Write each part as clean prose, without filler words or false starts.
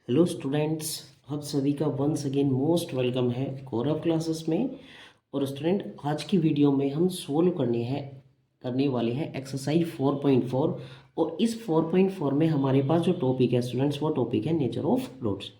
Hello students, आप सभी का वंस अगेन मोस्ट वेलकम है गौरव क्लासेस में। और स्टूडेंट, आज की वीडियो में हम सोल्व करने वाले हैं एक्सरसाइज 4.4। और इस 4.4 में हमारे पास जो टॉपिक है स्टूडेंट्स, वो टॉपिक है नेचर ऑफ फ्लूइड्स।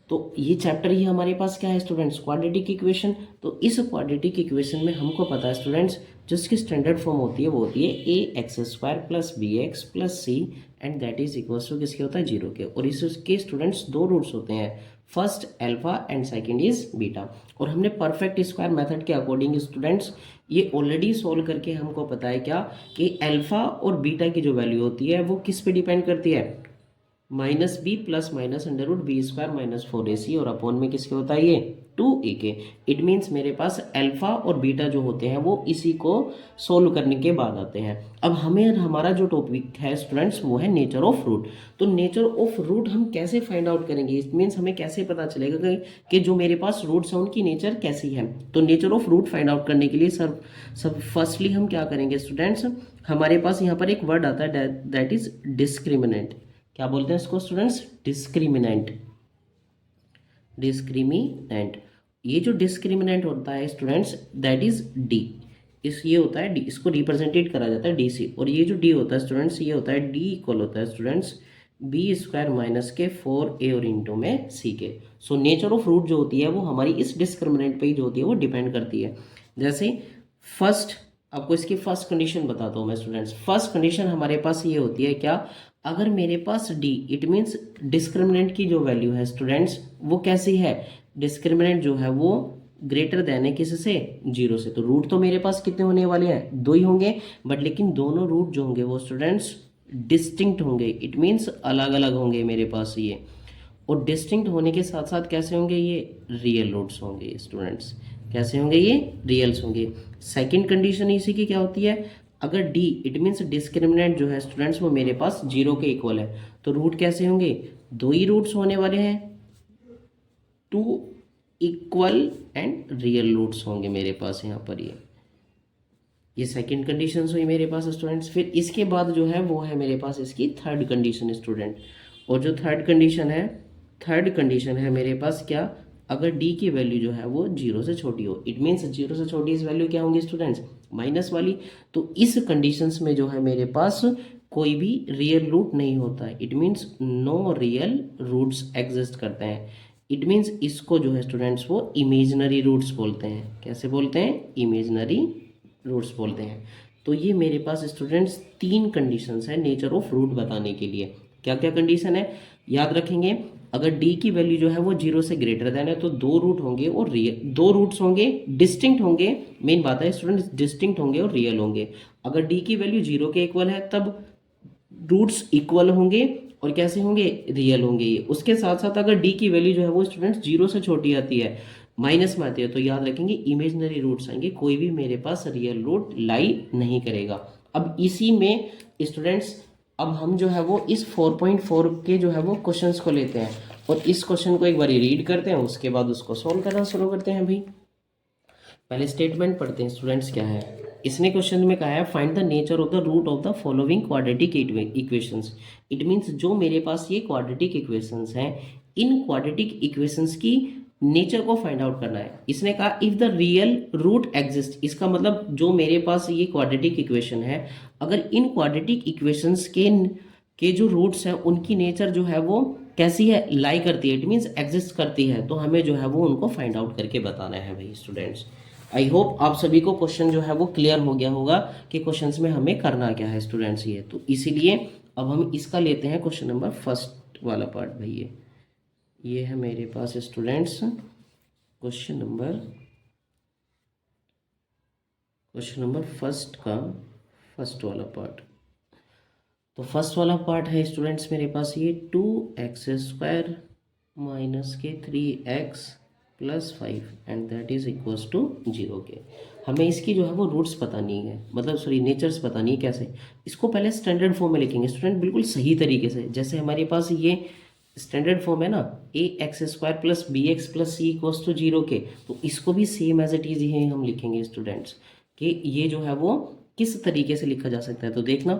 तो ये चैप्टर ही हमारे पास क्या है स्टूडेंट्स, क्वाड्रेटिक इक्वेशन। तो इस क्वाड्रेटिक इक्वेशन में हमको पता है स्टूडेंट्स, जिसकी स्टैंडर्ड फॉर्म होती है वो होती है a x square plus B x plus C and that is equal to किसके होता है, जीरो के। और इसके स्टूडेंट्स दो रूट्स होते हैं, first alpha and second is beta. और हमने परफेक्ट स्क्वायर मेथड के अकॉर्डिंग स्टूडेंट्स ये ऑलरेडी सोल्व करके हमको पता है क्या, कि अल्फा और बीटा की जो वैल्यू होती है वो किस पे डिपेंड करती है, minus B plus minus under root B square minus 4ac और अपॉन में किसके होता है ये 2a के। इट मीन्स मेरे पास अल्फा और बीटा जो होते हैं वो इसी को सोल्व करने के बाद आते हैं। अब हमें हमारा जो टॉपिक है स्टूडेंट्स वो है नेचर ऑफ रूट। तो नेचर ऑफ रूट हम कैसे फाइंड आउट करेंगे, इट मीन्स हमें कैसे पता चलेगा कि जो मेरे पास रूट्स हैं उनकी नेचर कैसी है। तो nature of root find out करने के लिए सब फर्स्टली हम क्या करेंगे स्टूडेंट्स, हमारे पास यहाँ पर एक वर्ड आता है दैट इज डिस्क्रिमिनेंट। क्या बोलते हैं इसको स्टूडेंट्स, डिस्क्रिमिनेंट। डिस्क्रिमिनेंट, ये जो डिस्क्रिमिनेंट होता है स्टूडेंट्स दैट इज डी। ये होता है डी, इसको रिप्रेजेंटेड करा जाता है डी सी। और ये जो डी होता है स्टूडेंट्स, ये होता है डी इक्वल होता है स्टूडेंट्स बी स्क्वायर माइनस के 4a और इंटू में सी के। सो नेचर ऑफ रूट जो होती है वो हमारी इस डिस्क्रिमिनेंट पे ही जो होती है वो डिपेंड करती है। जैसे फर्स्ट, आपको इसकी फर्स्ट कंडीशन बताता हूँ मैं स्टूडेंट्स। फर्स्ट कंडीशन हमारे पास ये होती है क्या, अगर मेरे पास डी, इट मीन्स डिस्क्रिमिनेंट की जो वैल्यू है स्टूडेंट्स वो कैसी है, डिस्क्रिमिनेंट जो है वो ग्रेटर देन है किससे, जीरो से। तो रूट तो मेरे पास कितने होने वाले हैं, दो ही होंगे, बट लेकिन दोनों रूट जो होंगे वो स्टूडेंट्स डिस्टिंक्ट होंगे। इट मीन्स अलग अलग होंगे मेरे पास ये। और डिस्टिंक्ट होने के साथ साथ कैसे होंगे, ये रियल रूट्स होंगे स्टूडेंट्स। कैसे होंगे, ये रियल्स होंगे। सेकंड कंडीशन इसी की क्या होती है, अगर डी, इट मीन्स डिस्क्रिमिनेंट जो है स्टूडेंट्स वो मेरे पास जीरो के इक्वल है, तो रूट कैसे होंगे, दो ही रूट्स होने वाले हैं, two equal and real roots होंगे मेरे पास यहाँ पर। ये सेकंड कंडीशन हुई मेरे पास स्टूडेंट्स। फिर इसके बाद जो है वो है मेरे पास इसकी थर्ड कंडीशन स्टूडेंट। और जो थर्ड कंडीशन है मेरे पास क्या, अगर डी की वैल्यू जो है वो जीरो से छोटी हो, इट मीन्स जीरो से छोटी इस वैल्यू क्या होंगी स्टूडेंट्स, माइनस वाली। तो इस कंडीशंस में जो है मेरे पास कोई भी रियल रूट नहीं होता है। It means no real roots exist करते हैं। इट मीन्स इसको जो है स्टूडेंट्स वो इमेजनरी रूट्स बोलते हैं। कैसे बोलते हैं, इमेजनरी रूट्स बोलते हैं। तो ये मेरे पास स्टूडेंट्स तीन कंडीशंस है नेचर ऑफ रूट बताने के लिए। क्या क्या कंडीशन है, याद रखेंगे। अगर डी की वैल्यू जो है वो जीरो से ग्रेटर देन है तो दो रूट होंगे और रियल, दो रूट्स होंगे, डिस्टिंक्ट होंगे। मेन बात है स्टूडेंट्स, डिस्टिंक्ट होंगे और रियल होंगे। अगर डी की वैल्यू जीरो के इक्वल है तब रूट्स इक्वल होंगे और कैसे होंगे, रियल होंगे ये। उसके साथ साथ अगर डी की वैल्यू जो है वो स्टूडेंट्स जीरो से छोटी आती है, माइनस में आती है, तो याद रखेंगे इमेजनरी रूट्स आएंगे, कोई भी मेरे पास रियल रूट लाई नहीं करेगा। अब इसी में स्टूडेंट्स, अब हम जो है वो इस 4.4 के जो है वो क्वेश्चंस को लेते हैं और इस क्वेश्चन को एक बार रीड करते हैं, उसके बाद उसको सॉल्व करना शुरू करते हैं। भाई पहले स्टेटमेंट पढ़ते हैं स्टूडेंट्स, क्या है। इसने क्वेश्चन में कहा है find the nature of the root of the following quadratic equations. It means जो मेरे पास ये क्वाड्रेटिक इक्वेशंस हैं, इन क्वाड्रेटिक इक्वेशंस की नेचर को फाइंड आउट करना है। इसने कहा if the real root exist, इसका मतलब जो मेरे पास ये क्वाड्रेटिक इक्वेशन है, अगर इन क्वाड्रेटिक इक्वेशंस के जो रूट्स हैं उनकी नेचर जो है वो कैसी है, लाई करती है, इट मीन्स एग्जिस्ट करती है, तो हमें जो है वो उनको फाइंड आउट करके बताना है भाई स्टूडेंट्स। आई होप आप सभी को क्वेश्चन जो है वो क्लियर हो गया होगा कि क्वेश्चंस में हमें करना क्या है स्टूडेंट्स। ये तो इसीलिए अब हम इसका लेते हैं क्वेश्चन नंबर फर्स्ट वाला पार्ट। भाई ये है मेरे पास स्टूडेंट्स क्वेश्चन नंबर फर्स्ट का फर्स्ट वाला पार्ट। तो फर्स्ट वाला पार्ट है स्टूडेंट्स मेरे पास ये 2x² माइनस के 3x plus 5 and that is equals to 0 के। हमें इसकी जो है वो रूट्स पता नहीं है, मतलब सॉरी नेचर्स पता नहीं है। कैसे, इसको पहले स्टैंडर्ड फॉर्म में लिखेंगे स्टूडेंट, बिल्कुल सही तरीके से। जैसे हमारे पास ये स्टैंडर्ड फॉर्म है ना, ax² plus bx plus c equals to 0 के, तो इसको भी सेम एज इट इज ही हम लिखेंगे स्टूडेंट्स कि ये जो है वो किस तरीके से लिखा जा सकता है। तो देखना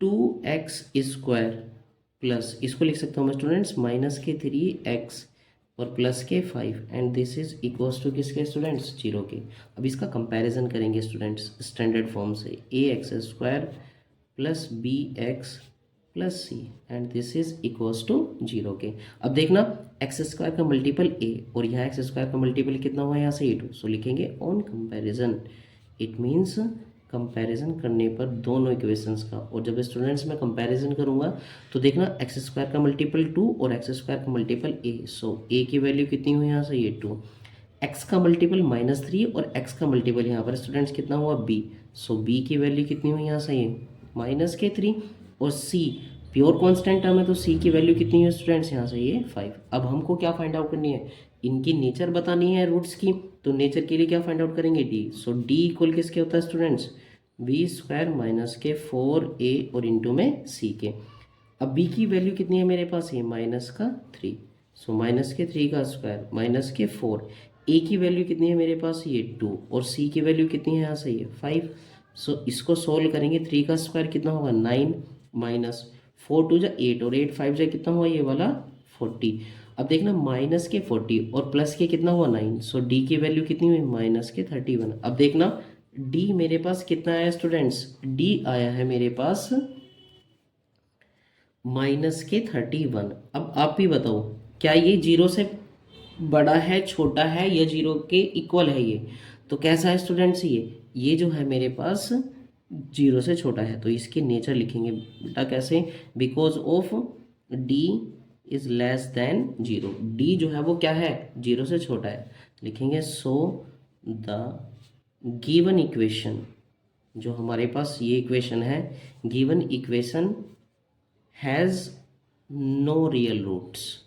2x² प्लस इसको लिख सकता हूँ मैं स्टूडेंट्स -3x और +5 and this is equals to किसके स्टूडेंट्स 0 के। अब इसका कंपैरिजन करेंगे स्टूडेंट्स स्टैंडर्ड फॉर्म से ax² plus bx plus C and this is equals to 0 के। अब देखना x² का मल्टीपल a और यहाँ x² का मल्टीपल कितना हुआ यहाँ से a2, सो लिखेंगे on comparison it means comparison करने पर दोनों इक्वेशंस का। और जब स्टूडेंट्स मैं कंपैरिजन करूंगा तो देखना x² का मल्टीपल 2 और x² का मल्टीपल a, सो a की वैल्यू कितनी हुई यहाँ से ये 2, x का मल्टीपल -3 और x का मल्टीपल यहाँ पर स्टूडेंट्स कितना हुआ b, सो b की वैल्यू कितनी हुई यहाँ से ये -3 और c प्योर कांस्टेंट टर्म है तो c की वैल्यू कितनी है स्टूडेंट्स यहाँ से ये 5। अब हमको क्या फाइंड आउट करनी है, इनकी नेचर बतानी है रूट्स की, तो नेचर के लिए क्या फाइंड आउट करेंगे d, सो d इक्वल किसके होता है स्टूडेंट्स b² - 4a और इंटू में c के। अब b की वैल्यू कितनी है मेरे पास ये -3, सो -3 का स्क्वायर -4, a की वैल्यू कितनी है मेरे पास ये 2 और c की वैल्यू कितनी है यहाँ से ये 5, सो इसको सोल्व करेंगे 3 का स्क्वायर कितना होगा 9 -4 2 जा 8 और 8 5 जा कितना हुआ ये वाला 40। अब देखना -40 और प्लस के कितना हुआ 9, सो d की वैल्यू कितनी हुई -31। अब देखना d मेरे पास कितना आया स्टूडेंट्स, d आया है मेरे पास -31। अब आप भी बताओ क्या ये 0 से बड़ा है छोटा है या 0 के इक्वल है ये, तो कैसा है स्टूडेंट्स ये जो है मेरे पास 0 से छोटा है, तो इसके नेचर लिखेंगे बेटा कैसे, because of d is less than 0, d जो है वो क्या है 0 से छोटा है, लिखेंगे सो द गिवन इक्वेशन, जो हमारे पास ये इक्वेशन है given equation has no real roots,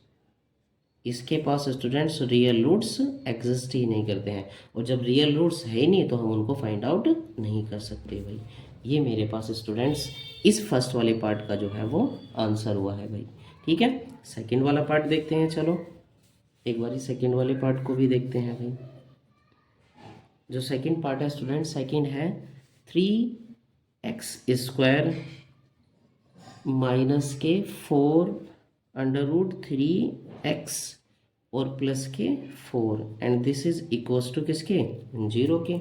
इसके पास स्टूडेंट्स रियल रूट्स एग्जिस्ट ही नहीं करते हैं, और जब रियल रूट्स है ही नहीं तो हम उनको फाइंड आउट नहीं कर सकते भाई। ये मेरे पास स्टूडेंट्स इस फर्स्ट वाले पार्ट का जो है वो आंसर हुआ है भाई। ठीक है, सेकंड वाला पार्ट देखते हैं, चलो एक बार सेकंड वाले पार्ट को भी देखते हैं भाई। जो सेकंड पार्ट है स्टूडेंट्स, सेकंड है 3x² -4 √3x और +4 and this is equals to किसके 0 के।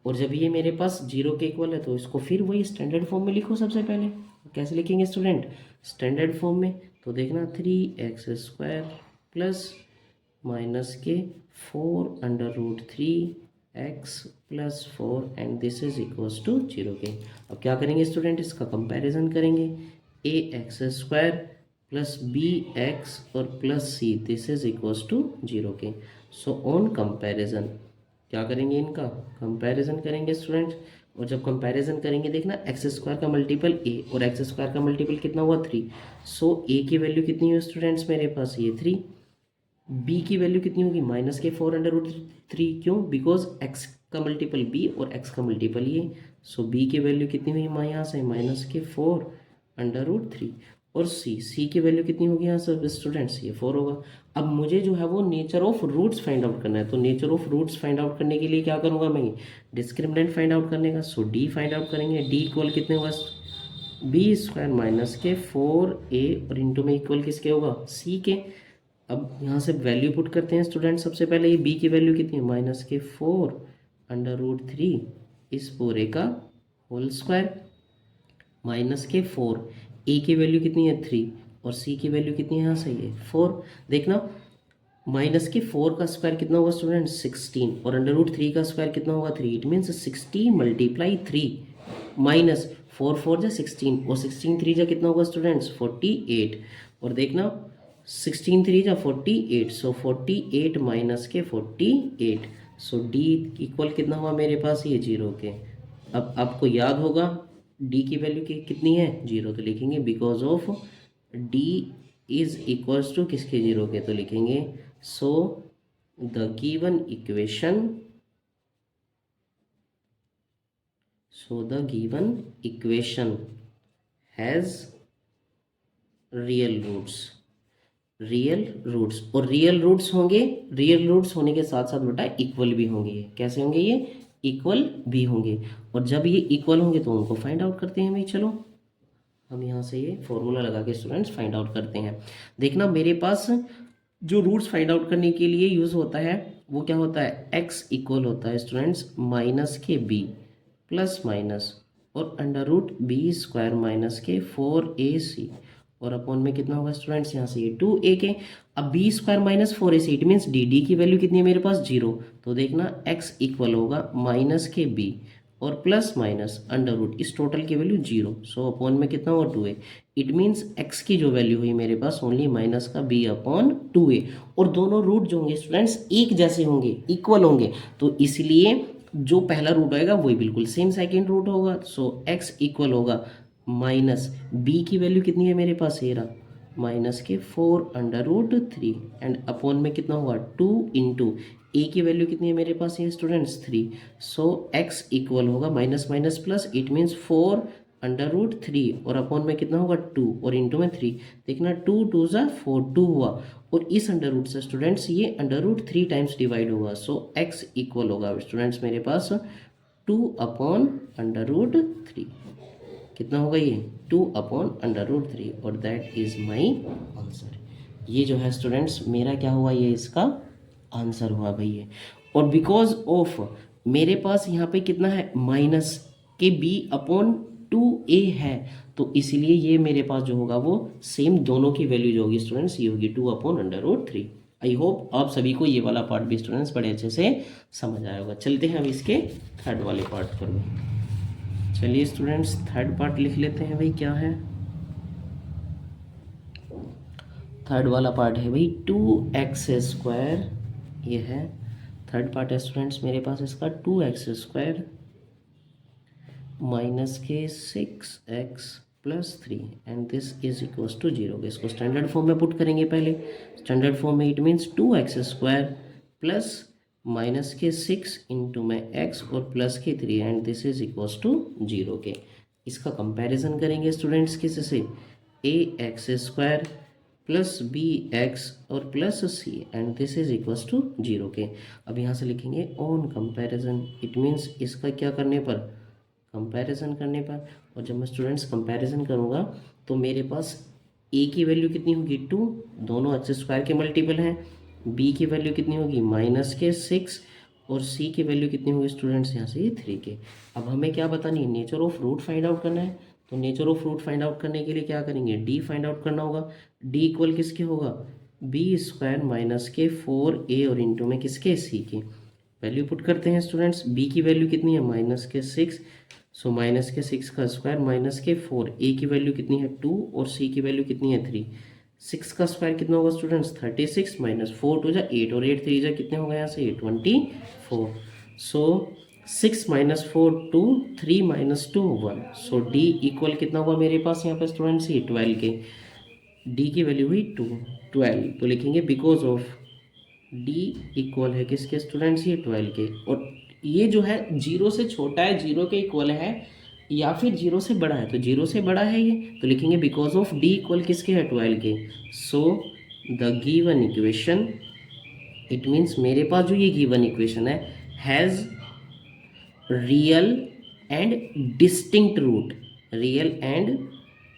और जब ये मेरे पास 0 के इक्वल है तो इसको फिर वही स्टैंडर्ड फॉर्म में लिखो। सबसे पहले कैसे लिखेंगे स्टूडेंट, स्टैंडर्ड फॉर्म में, तो देखना 3x² -4 √3x +4 and this is equals to 0 के। अब क्या करेंगे स्टूडेंट, इसका कंपैरिजन करेंगे ax² प्लस bx और plus c this is equals to 0 के। सो ऑन कंपैरिजन क्या करेंगे, इनका कंपैरिजन करेंगे स्टूडेंट्स, और जब कंपैरिजन करेंगे देखना x² का मल्टीपल a और x² का मल्टीपल कितना हुआ 3, सो a की वैल्यू कितनी हुई स्टूडेंट्स मेरे पास ये 3, b की वैल्यू कितनी होगी -4 √3, क्यों, बिकॉज x का मल्टीपल b और x का मल्टीपल ये, सो b की वैल्यू कितनी हुई यहाँ से -4 √3 और c की वैल्यू कितनी होगी यहाँ से स्टूडेंट्स ये 4 होगा। अब मुझे जो है वो nature of roots find out करना है, तो nature of roots find out करने के लिए क्या करूँगा मैं, डिस्क्रिमिनेंट फाइंड आउट करने का, सो d फाइंड आउट करेंगे, d इक्वल कितने होगा b² -4a और इंटू में इक्वल किसके होगा c के। अब यहाँ से वैल्यू पुट करते हैं स्टूडेंट, सबसे पहले ये b की वैल्यू कितनी है -4 √3 इस पूरे का होल स्क्वायर -4, a की वैल्यू कितनी है 3 और c की वैल्यू कितनी है यहाँ से ये 4। देखना -4 का स्क्वायर कितना होगा स्टूडेंट 16 और √3 का स्क्वायर कितना होगा 3, इट मीन्स 60 × 3 -4 4 जा 16 और 16 3 जा कितना होगा स्टूडेंट्स 48, और देखना 16 3 जा 48, सो 48 -48, सो d इक्वल कितना हुआ मेरे पास ये 0 के। अब आपको याद होगा d की वैल्यू कितनी है 0, तो लिखेंगे because of d is equals to किसके 0 के, तो लिखेंगे so the given equation has real roots और रियल रूट्स होंगे, रियल रूट्स होने के साथ साथ बेटा इक्वल भी होंगे। कैसे होंगे ये, इक्वल भी होंगे, और जब ये इक्वल होंगे तो उनको फाइंड आउट करते हैं भाई। चलो हम यहाँ से ये फॉर्मूला लगा के स्टूडेंट्स फाइंड आउट करते हैं। देखना मेरे पास जो रूट्स फाइंड आउट करने के लिए यूज़ होता है वो क्या होता है, एक्स इक्वल होता है स्टूडेंट्स माइनस के बी प्लस माइनस और under root B square minus के 4ac और अपॉन में कितना होगा स्टूडेंट्स, यहाँ से ये 2a के। अब B square minus 4ac it means D की वैल्यू कितनी है मेरे पास, 0। तो देखना x इक्वल होगा माइनस के b और प्लस माइनस अंडर रूट इस टोटल की वैल्यू 0, सो अपॉन में कितना होगा 2a। इट मीन्स x की जो वैल्यू हुई मेरे पास ओनली माइनस का b अपॉन 2a। और दोनों रूट जो होंगे स्टूडेंट्स एक जैसे होंगे, इक्वल होंगे, तो इसलिए जो पहला रूट आएगा वही बिल्कुल सेम सेकेंड रूट होगा। सो x इक्वल होगा माइनस b की वैल्यू कितनी है मेरे पास, ये रहा माइनस के 4 अंडर रूट 3 एंड अपॉन में कितना होगा 2 इंटू ए की वैल्यू कितनी है मेरे पास ये स्टूडेंट्स 3। सो x इक्वल होगा minus minus plus it means 4 under root 3 और अपॉन में कितना होगा 2 और इंटू में 3। देखना 2 2 ज़ा 4 2 हुआ और इस अंडर रूट से स्टूडेंट्स ये अंडर रूट 3 टाइम्स डिवाइड होगा। सो x इक्वल होगा स्टूडेंट्स मेरे पास 2 अपॉन अंडर रूट 3। कितना होगा ये 2 अपॉन अंडर रूट 3 और दैट इज माई आंसर। ये जो है स्टूडेंट्स मेरा क्या हुआ, ये इसका आंसर हुआ भाई ये। और बिकॉज ऑफ मेरे पास यहाँ पे कितना है माइनस के बी अपॉन 2a है, तो इसलिए ये मेरे पास जो होगा वो सेम दोनों की वैल्यू जो होगी स्टूडेंट्स ये होगी 2 upon under root 3। I hope आप सभी को ये वाला पार्ट भी स्टूडेंट्स बड़े अच्छे से समझ आया होगा। चलते हैं अब इसके थर्ड वाले पार्ट पर भी। चलिए स्टूडेंट्स थर्ड पार्ट लिख लेते हैं भाई, क्या है थर्ड वाला पार्ट है भाई 2x²। ये है थर्ड पार्ट है स्टूडेंट्स मेरे पास इसका 2x² माइनस के 6x plus 3 and this is equals to 0। इसको स्टैंडर्ड फॉर्म में पुट करेंगे पहले। स्टैंडर्ड फॉर्म में it means 2x² plus minus के 6 इंटू में x और प्लस के 3 and this is equals to 0 के। इसका कंपैरिजन करेंगे स्टूडेंट्स किस से, ax² प्लस bx और plus c and this is equals to 0 के। अब यहाँ से लिखेंगे ऑन कंपैरिजन, इट मीन्स इसका क्या करने पर, कंपैरिजन करने पर। और जब मैं स्टूडेंट्स कंपैरिजन करूँगा तो मेरे पास a की वैल्यू कितनी होगी 2, दोनों x² के मल्टीपल हैं। b की वैल्यू कितनी होगी माइनस के 6 और c की वैल्यू कितनी होगी स्टूडेंट्स यहाँ से ये 3 के। अब हमें क्या बतानी है, nature of root find out करना है। तो nature of root find out करने के लिए क्या करेंगे, d फाइंड आउट करना होगा। d इक्वल किसके होगा, b² माइनस के 4a और इंटू में किसके c के। वैल्यू पुट करते हैं स्टूडेंट्स, b की वैल्यू कितनी है माइनस के 6, सो माइनस के 6 का स्क्वायर माइनस के 4, a की वैल्यू कितनी है 2 और c की वैल्यू कितनी है 3। 6 का स्क्वायर कितना होगा स्टूडेंट्स 36 माइनस 4 2 जा 8 और 8 3 जा कितने होगा यहाँ से 24। सो 6 माइनस 4 2, 3 माइनस 2 1। सो d इक्वल कितना हुआ मेरे पास यहाँ पे स्टूडेंट्स ये 12 के। d की वैल्यू हुई 12, तो लिखेंगे बिकॉज ऑफ d इक्वल है किसके स्टूडेंट्स ये 12 के। और ये जो है 0 से छोटा है, 0 के इक्वल है या फिर 0 से बड़ा है, तो 0 से बड़ा है ये, तो लिखेंगे बिकॉज ऑफ d इक्वल किसके है 12 के। So the given equation, it means मेरे पास जो ये गिवन इक्वेशन है has real and distinct root, real and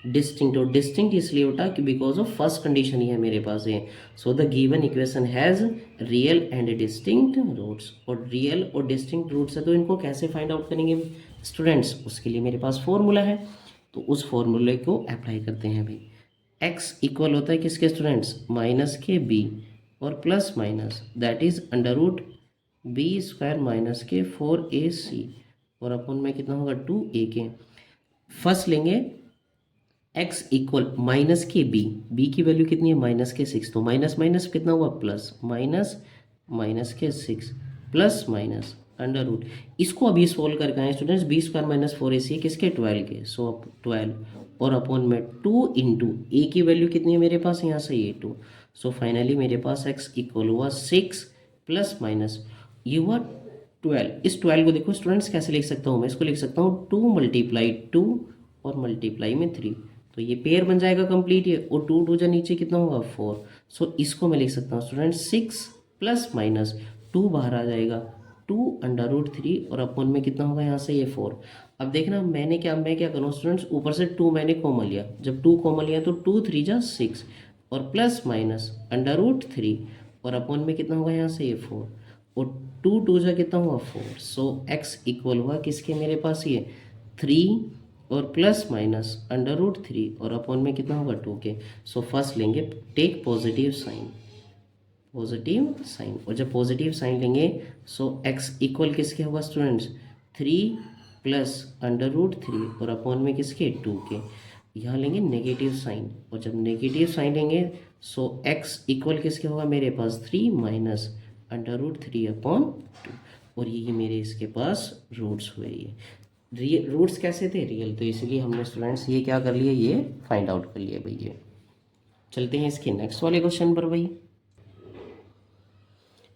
distinct, और डिस्टिंक्ट इसलिए होता कि बिकॉज ऑफ फर्स्ट कंडीशन ही है मेरे पास ये। So the given equation has real and distinct roots, और रियल और डिस्टिंक्ट रूट्स है तो इनको कैसे फाइंड आउट करेंगे स्टूडेंट्स, उसके लिए मेरे पास फॉर्मूला है, तो उस फॉर्मूले को अप्लाई करते हैं भाई। x इक्वल होता है किसके स्टूडेंट्स माइनस के b और plus minus that is under root b² minus के 4ac और अपन में कितना होगा 2a के। फर्स्ट लेंगे x इक्वल माइनस के b की वैल्यू कितनी है माइनस के 6, तो माइनस माइनस कितना हुआ प्लस, माइनस माइनस के 6 प्लस माइनस अंडर रूट। इसको अभी सोल्व करके आए स्टूडेंट्स, b² माइनस 4ac किसके 12 के। सो 12 और अपॉन में 2 इंटू a की वैल्यू कितनी है मेरे पास यहाँ से ये 2। सो फाइनली मेरे पास x इक्वल हुआ 6 प्लस माइनस ये हुआ 12। इस 12 को देखो स्टूडेंट्स कैसे लिख सकता हूँ मैं, इसको लिख सकता हूँ 2 मल्टीप्लाई 2 और मल्टीप्लाई में 3, तो ये पेयर बन जाएगा कंप्लीट ये, और 2 2 जा नीचे कितना होगा 4। सो इसको मैं लिख सकता हूँ स्टूडेंट्स 6 प्लस माइनस 2 बाहर आ जाएगा 2 अंडर रूट 3 और अपॉन में कितना होगा यहाँ से ये 4। अब देखना मैं क्या करूँ स्टूडेंट्स, ऊपर से 2 मैंने कॉमन लिया, जब 2 कॉमन लिया तो 2 3 जा 6 और प्लस माइनस अंडर रूट 3 और अपॉन में कितना होगा यहाँ से ये 4 और 2 2 जा कितना हुआ 4। सो x इक्वल हुआ किसके मेरे पास ये 3 और प्लस माइनस अंडर रूट 3 और अपॉन में कितना होगा 2 के। सो फर्स्ट लेंगे टेक पॉजिटिव साइन और जब पॉजिटिव साइन लेंगे सो x इक्वल किसके होगा स्टूडेंट्स 3 प्लस अंडर रूट 3 और अपॉन में किसके 2 के। यहाँ लेंगे नेगेटिव साइन और जब नेगेटिव साइन लेंगे सो x इक्वल किसके होगा मेरे पास 3 माइनस अंडर रूट 3 अपॉन 2 और ये मेरे इसके पास रूट्स हुए। ये रूट्स कैसे थे रियल, तो इसलिए हमने स्टूडेंट्स ये क्या कर लिया, ये फाइंड आउट कर लिया भाई। ये चलते हैं इसके नेक्स्ट वाले क्वेश्चन पर भाई।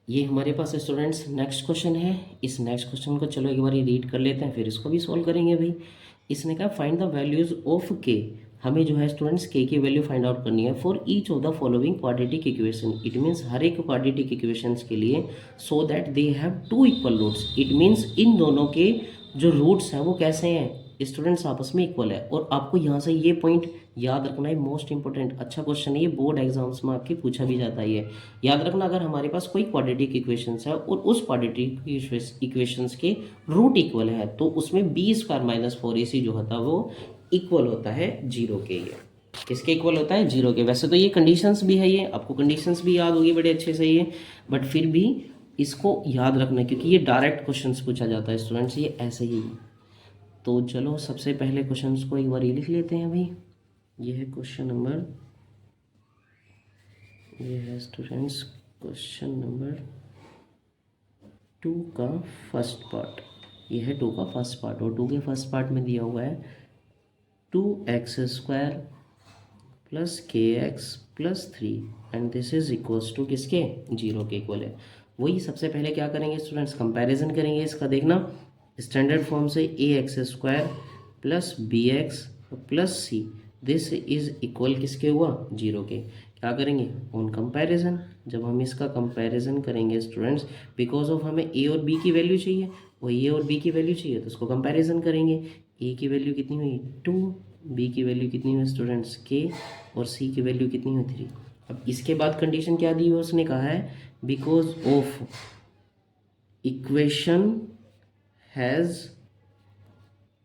ये हमारे पास स्टूडेंट्स नेक्स्ट क्वेश्चन है। इस नेक्स्ट क्वेश्चन को चलो एक बार रीड कर लेते हैं, फिर इसको भी सॉल्व करेंगे भाई। इसने कहा फाइंड द वैल्यूज ऑफ के, हमें जो है स्टूडेंट्स के की वैल्यू फाइंड आउट करनी है for each of the following quadratic equation. It means हर एक क्वाड्रेटिक इक्वेशंस के लिए, so that they have 2 equal roots. It means इन दोनों के जो रूट्स हैं वो कैसे हैं स्टूडेंट्स, आपस में इक्वल है। और आपको यहाँ से ये पॉइंट याद रखना है, मोस्ट इंपॉर्टेंट अच्छा क्वेश्चन है ये, बोर्ड एग्जाम्स में आपके पूछा भी जाता है ये। याद रखना अगर हमारे पास कोई क्वाड्रेटिक इक्वेशंस है और उस क्वाड्रेटिक इक्वेशंस के रूट इक्वल है तो उसमें बी स्क्वायर माइनस 4ac जो होता है वो इक्वल होता है 0 के। ये किसके इक्वल होता है 0 के। वैसे तो ये कंडीशंस भी है, ये आपको कंडीशंस भी याद होगी बड़े अच्छे से ये, बट फिर भी इसको याद रखना क्योंकि ये डायरेक्ट क्वेश्चंस पूछा जाता है स्टूडेंट्स, ये ऐसे ही। तो चलो सबसे पहले क्वेश्चंस को एक बार ये लिख लेते हैं भाई। ये है क्वेश्चन नंबर, ये है स्टूडेंट्स क्वेश्चन नंबर 2 का फर्स्ट पार्ट। ये है 2 का फर्स्ट पार्ट और 2 के फर्स्ट पार्ट में दिया हुआ है 2x² plus kx+3 and this is equals to किसके 0 के इक्वल है। वही सबसे पहले क्या करेंगे स्टूडेंट्स, कंपैरिजन करेंगे इसका। देखना स्टैंडर्ड फॉर्म से ax² plus bx+c this is equal किसके हुआ 0 के। क्या करेंगे ऑन कंपैरिजन, जब हम इसका कंपैरिजन करेंगे स्टूडेंट्स, बिकॉज ऑफ हमें a और b की वैल्यू चाहिए, वो a और b की वैल्यू चाहिए तो उसको कंपैरिजन करेंगे। a की वैल्यू कितनी हुई 2, b की वैल्यू कितनी हुई स्टूडेंट्स k और c की वैल्यू कितनी हुई 3। अब इसके बाद कंडीशन क्या दी हुई उसने कहा है because of equation has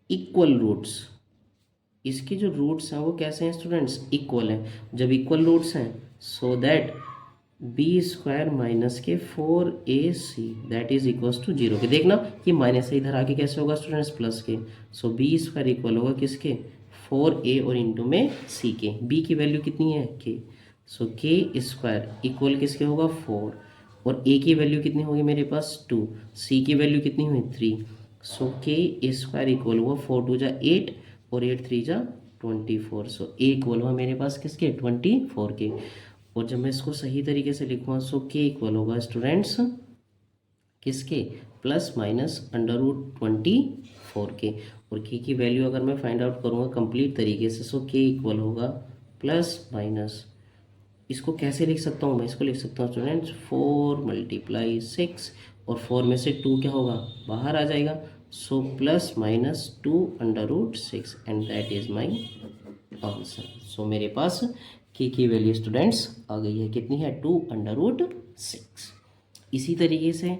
equal roots, इसके जो रूट्स हैं वो कैसे हैं स्टूडेंट्स इक्वल हैं। जब इक्वल रूट्स हैं सो दैट b² माइनस के 4ac that is equals to 0 के। देखना कि माइनस से इधर आके कैसे होगा स्टूडेंट्स प्लस के। सो b² इक्वल होगा किसके 4a और इंटू में c के। b की वैल्यू कितनी है k, सो k² इक्वल किसके होगा 4 और a की वैल्यू कितनी होगी मेरे पास 2, c की वैल्यू कितनी हुई 3। सो k² इक्वल हुआ 4 2 जा 8 और 8 3 जा 24। सो a इक्वल हुआ मेरे पास किसके 24 के। और जब मैं इसको सही तरीके से लिखूँगा सो k इक्वल होगा स्टूडेंट्स किसके प्लस माइनस अंडर रूट 24 के। और k की वैल्यू अगर मैं फाइंड आउट करूँगा कंप्लीट तरीके से सो k इक्वल होगा प्लस माइनस, इसको कैसे लिख सकता हूँ मैं, इसको लिख सकता हूँ स्टूडेंट्स 4 × 6 और 4 में से 2 क्या होगा बाहर आ जाएगा। So plus minus 2 √6 and that is my answer. So मेरे पास की वैल्यू स्टूडेंट्स आ गई है कितनी है 2 √6। इसी तरीके से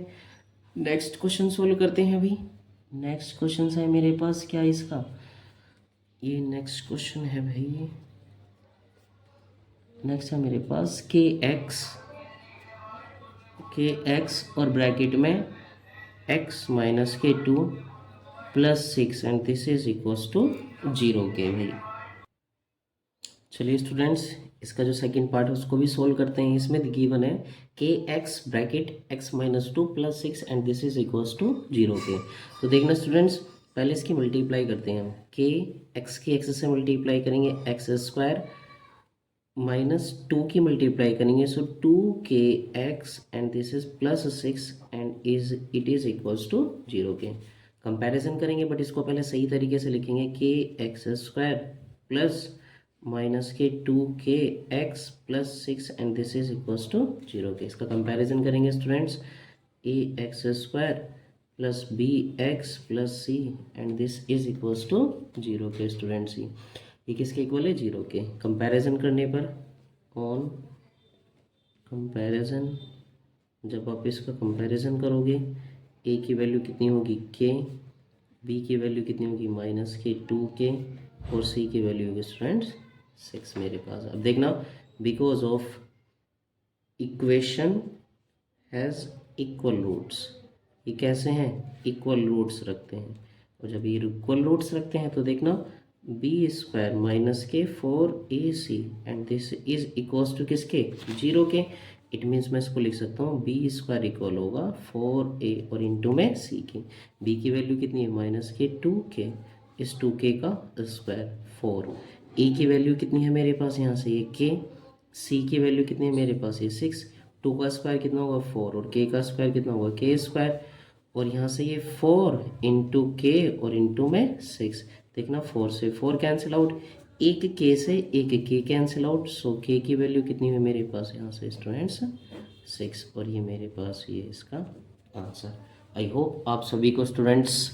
नेक्स्ट क्वेश्चन सोल्व करते हैं अभी। नेक्स्ट क्वेश्चन है मेरे पास क्या इसका, ये नेक्स्ट क्वेश्चन है भाई, नेक्स्ट है मेरे पास kx और ब्रैकेट में x minus k2 plus 6 and this is equals to 0 के भाई। चलिए स्टूडेंट्स इसका जो सेकंड पार्ट है उसको भी सोल्व करते हैं। इसमें गिवन है kx bracket x minus 2 plus 6 and this is equals to 0 के। तो देखना स्टूडेंट्स पहले इसकी मल्टीप्लाई करते हैं हम, x की x से मल्टीप्लाई करेंगे x² माइनस 2 की मल्टीप्लाई करेंगे so 2kx and this is plus 6 and it is equals to 0 के। कंपैरिजन करेंगे बट इसको पहले सही तरीके से लिखेंगे kx² प्लस माइनस के 2kx plus 6 and this is equals to 0 के। इसका कंपैरिजन करेंगे students ax² plus B x plus C and this is equals to 0 के स्टूडेंट सी। ये किसके इक्वल है? 0 के। कंपैरिजन करने पर ऑन कंपैरिजन, जब आप इसका कंपैरिजन करोगे ए की वैल्यू कितनी होगी के, बी की वैल्यू कितनी होगी माइनस के 2 के, और सी की वैल्यू होगी स्टूडेंट्स 6 मेरे पास। अब देखना, because of equation has equal roots, ये कैसे हैं? इक्वल रूट्स रखते हैं। और जब ये इक्वल रूट्स रखते हैं तो देखना बी स्क्वायर माइनस के 4ac and this is equals to किसके? 0 के। इट मीन्स मैं इसको लिख सकता हूँ बी स्क्वायर इक्वल होगा 4a और इंटू में सी के। बी की वैल्यू कितनी है? माइनस के 2k, इस 2k का स्क्वायर 4। ए की वैल्यू कितनी है मेरे पास? यहाँ से ये k। सी की वैल्यू कितनी है मेरे पास? ये 6। 2 का स्क्वायर कितना होगा? 4, और k का स्क्वायर कितना होगा? k square. और यहाँ से ये 4 इंटू के और इंटू में 6। देखना 4 से 4 कैंसिल आउट, एक के से एक के कैंसिल आउट। सो के की वैल्यू कितनी है मेरे पास? यहाँ से स्टूडेंट्स 6, और ये मेरे पास ये इसका आंसर। आई होप आप सभी को स्टूडेंट्स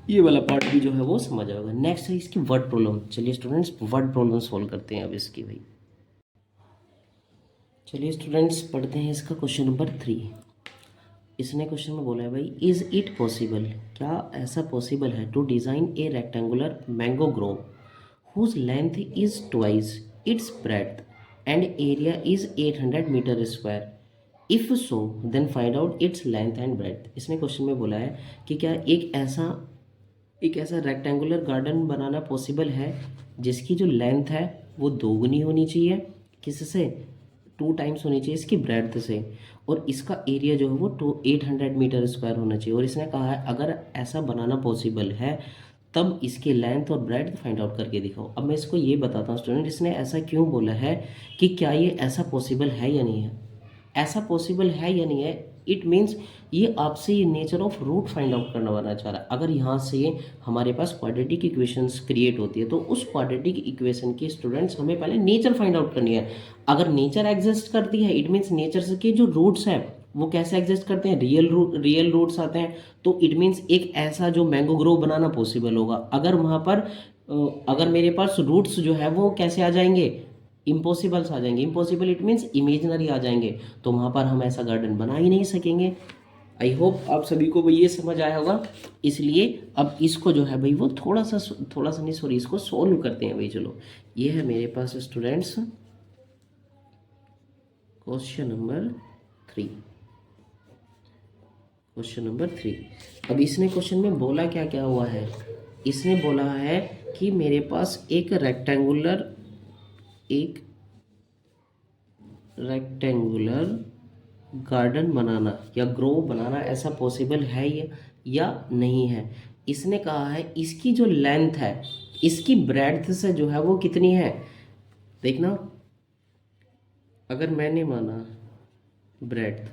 ये वाला पार्ट भी जो है वो समझ आएगा। नेक्स्ट है इसकी वर्ड प्रॉब्लम। चलिए स्टूडेंट्स वर्ड प्रॉब्लम सॉल्व करते हैं अब इसकी भाई। चलिए स्टूडेंट्स पढ़ते हैं इसका क्वेश्चन नंबर 3। इसने क्वेश्चन में बोला है भाई, इज इट पॉसिबल, क्या ऐसा पॉसिबल है to design a rectangular mango grove whose length is twice its breadth and area is 800 metre square, if so then find out its length and breadth. इसने question में बोला है कि क्या एक ऐसा रेक्टेंगुलर गार्डन बनाना पॉसिबल है जिसकी जो लेंथ है वो दोगुनी होनी चाहिए, किससे? 2 टाइम्स होनी चाहिए इसकी ब्रेड्थ से, और इसका एरिया जो है वो 800 मीटर स्क्वायर होना चाहिए। और इसने कहा है अगर ऐसा बनाना पॉसिबल है तब इसकी लेंथ और ब्रेड्थ फाइंड आउट करके दिखाओ। अब मैं इसको ये बताता हूँ स्टूडेंट, इसने ऐसा क्यों बोला है कि क्या ये ऐसा पॉसिबल है या नहीं है। ऐसा पॉसिबल है या नहीं है, इट मीन्स ये आपसे ये nature of root find out करना चाह रहा है। अगर यहाँ से हमारे पास क्वाड्रेटिक इक्वेशंस क्रिएट होती है तो उस क्वाड्रेटिक इक्वेशन की स्टूडेंट्स हमें पहले नेचर फाइंड आउट करनी है। अगर नेचर एग्जिस्ट करती है इट मीन्स नेचर के जो रूट्स हैं वो कैसे एग्जिस्ट करते हैं? रियल रूट्स आते हैं। तो इट मीन्स एक ऐसा जो मैंगो ग्रोव बनाना पॉसिबल होगा। अगर वहाँ पर अगर मेरे पास रूट्स जो है वो कैसे आ जाएंगे? इम्पॉसिबल्स आ जाएंगे। इम्पॉसिबल इट मीन्स इमेजनरी आ जाएंगे, तो वहाँ पर हम ऐसा गार्डन बना ही नहीं सकेंगे। आई होप आप सभी को भाई ये समझ आया होगा। इसलिए अब इसको जो है भाई वो थोड़ा सा नहीं सॉरी इसको सॉल्व करते हैं भाई। चलो ये है मेरे पास students question number 3। Question number 3। अब इसने क्वेश्चन में बोला क्या क्या हुआ है? इसने बोला है कि मेरे पास एक रेक्टेंगुलर गार्डन बनाना या ग्रो बनाना ऐसा पॉसिबल है या नहीं है। इसने कहा है इसकी जो लेंथ है इसकी ब्रेड्थ से जो है वो कितनी है। देखना, अगर मैंने माना ब्रेड्थ,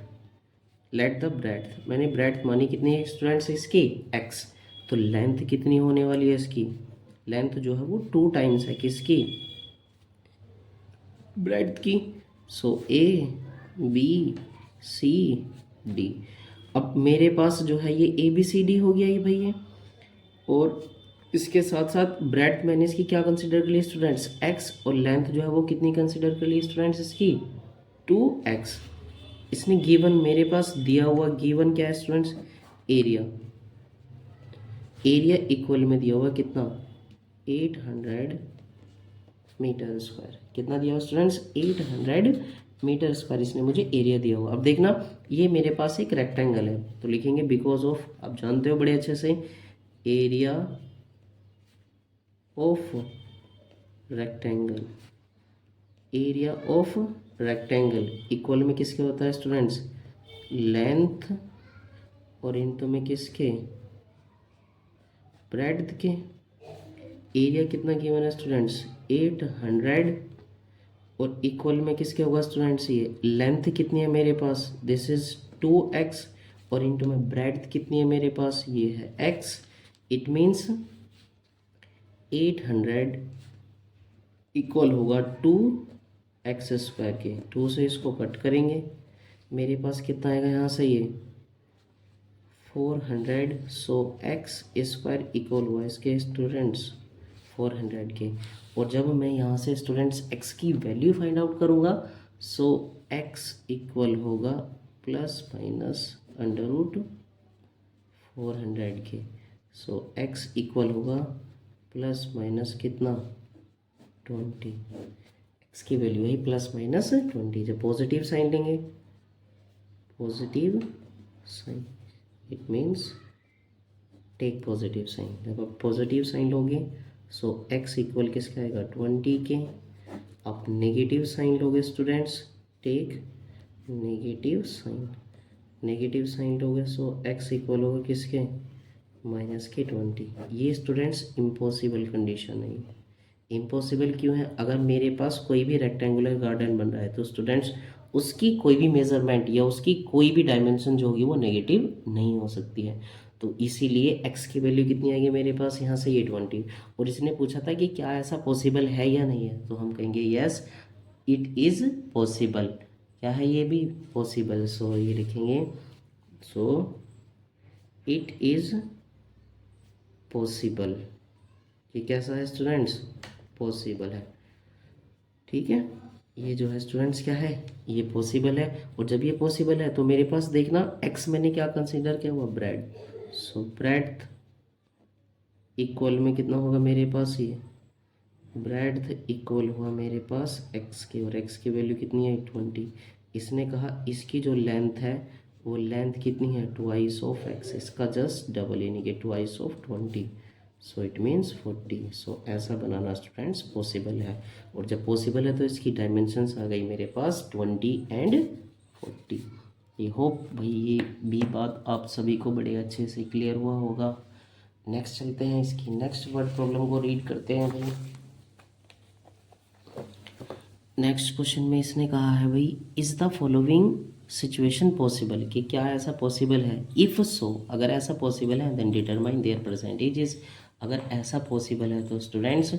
लेट द ब्रेड्थ, मैंने ब्रेड्थ मानी कितनी है स्टूडेंट्स इसकी? x, तो लेंथ कितनी होने वाली है इसकी? लेंथ जो है वो 2 टाइम्स है किसकी? ब्रेड्थ की। सो ए बी सी डी। अब मेरे पास जो है ये ए बी सी डी हो गया ये भाई ये, और इसके साथ साथ ब्रेड्थ मैंने इसकी क्या कंसिडर कर ली स्टूडेंट्स? x, और लेंथ जो है वो कितनी कंसिडर कर ली स्टूडेंट्स इसकी? 2x। इसने गिवन मेरे पास दिया हुआ गिवन क्या है स्टूडेंट्स? एरिया। एरिया इक्वल में दिया हुआ कितना? 800 मीटर स्क्वायर। कितना दिया हुआ स्टूडेंट्स? 800 मीटर स्क्वायर इसने मुझे एरिया दिया हुआ। अब देखना ये मेरे पास एक रेक्टेंगल है तो लिखेंगे बिकॉज ऑफ, आप जानते हो बड़े अच्छे से, area of rectangle. Area of rectangle equal में किसके होता है स्टूडेंट्स? लेंथ और इनटू में किसके? ब्रेड्थ के। एरिया कितना गिवन है स्टूडेंट्स? 800, और इक्वल में किसके होगा स्टूडेंट्स? ये लेंथ कितनी है मेरे पास? दिस इज 2x, और इनटू में ब्रेड्थ कितनी है मेरे पास? ये है x। इट मीन्स 800 इक्वल होगा 2x स्क्वायर के। 2 से इसको कट करेंगे, मेरे पास कितना आएगा यहाँ से? ये 400, सो एक्स स्क्वायर इक्वल हुआ इसके स्टूडेंट्स 400 के। और जब मैं यहाँ से स्टूडेंट्स एक्स की वैल्यू फाइंड आउट करूँगा, सो एक्स इक्वल होगा प्लस माइनस अंडर रूट 400 के। सो एक्स इक्वल होगा प्लस माइनस कितना 20। एक्स की वैल्यू है प्लस माइनस 20। जब पॉजिटिव साइन लेंगे, positive sign, it means take positive sign. जब आप पॉजिटिव साइन लोगे, सो एक्स इक्वल किसका आएगा 20 के। आप नेगेटिव साइन लोगे students, take negative sign. Negative sign लोगे, सो एक्स इक्वल होगा किसके माइनस के 20। ये स्टूडेंट्स इम्पॉसिबल कंडीशन है। इम्पॉसिबल क्यों है? अगर मेरे पास कोई भी रेक्टेंगुलर गार्डन बन रहा है तो स्टूडेंट्स उसकी कोई भी मेजरमेंट या उसकी कोई भी डायमेंशन जो होगी वो नेगेटिव नहीं हो सकती है। तो इसीलिए x की वैल्यू कितनी आएगी मेरे पास यहाँ से, ये 20। और इसने पूछा था कि क्या ऐसा पॉसिबल है या नहीं है, तो हम कहेंगे यस इट इज़ पॉसिबल। क्या है ये भी पॉसिबल। सो ये लिखेंगे, सो इट इज़ पॉसिबल। ये कैसा है स्टूडेंट्स, पॉसिबल है। ठीक है, ये जो है स्टूडेंट्स क्या है, ये पॉसिबल है। और जब ये पॉसिबल है तो मेरे पास देखना x मैंने क्या कंसीडर किया हुआ, ब्रेड। सो ब्रेड इक्वल में कितना होगा मेरे पास, ये ब्रेड इक्वल हुआ मेरे पास x के, और x की वैल्यू कितनी है 20। इसने कहा इसकी जो लेंथ है वो लेंथ कितनी है ट्वाइस ऑफ x, इसका जस्ट डबल यानी कि twice of 20। So it means 40। सो ऐसा बनाना स्टूडेंट्स पॉसिबल है। और जब पॉसिबल है तो इसकी डायमेंशंस आ गई मेरे पास 20 एंड 40। ये होप भाई ये भी बात आप सभी को बड़े अच्छे से क्लियर हुआ होगा। नेक्स्ट चलते हैं, इसकी नेक्स्ट वर्ड प्रॉब्लम को रीड करते हैं भाई। नेक्स्ट क्वेश्चन में इसने कहा है भाई, is the following situation possible, कि क्या ऐसा पॉसिबल है। इफ़ सो, अगर ऐसा पॉसिबल है then determine their present ages. अगर ऐसा पॉसिबल है तो स्टूडेंट्स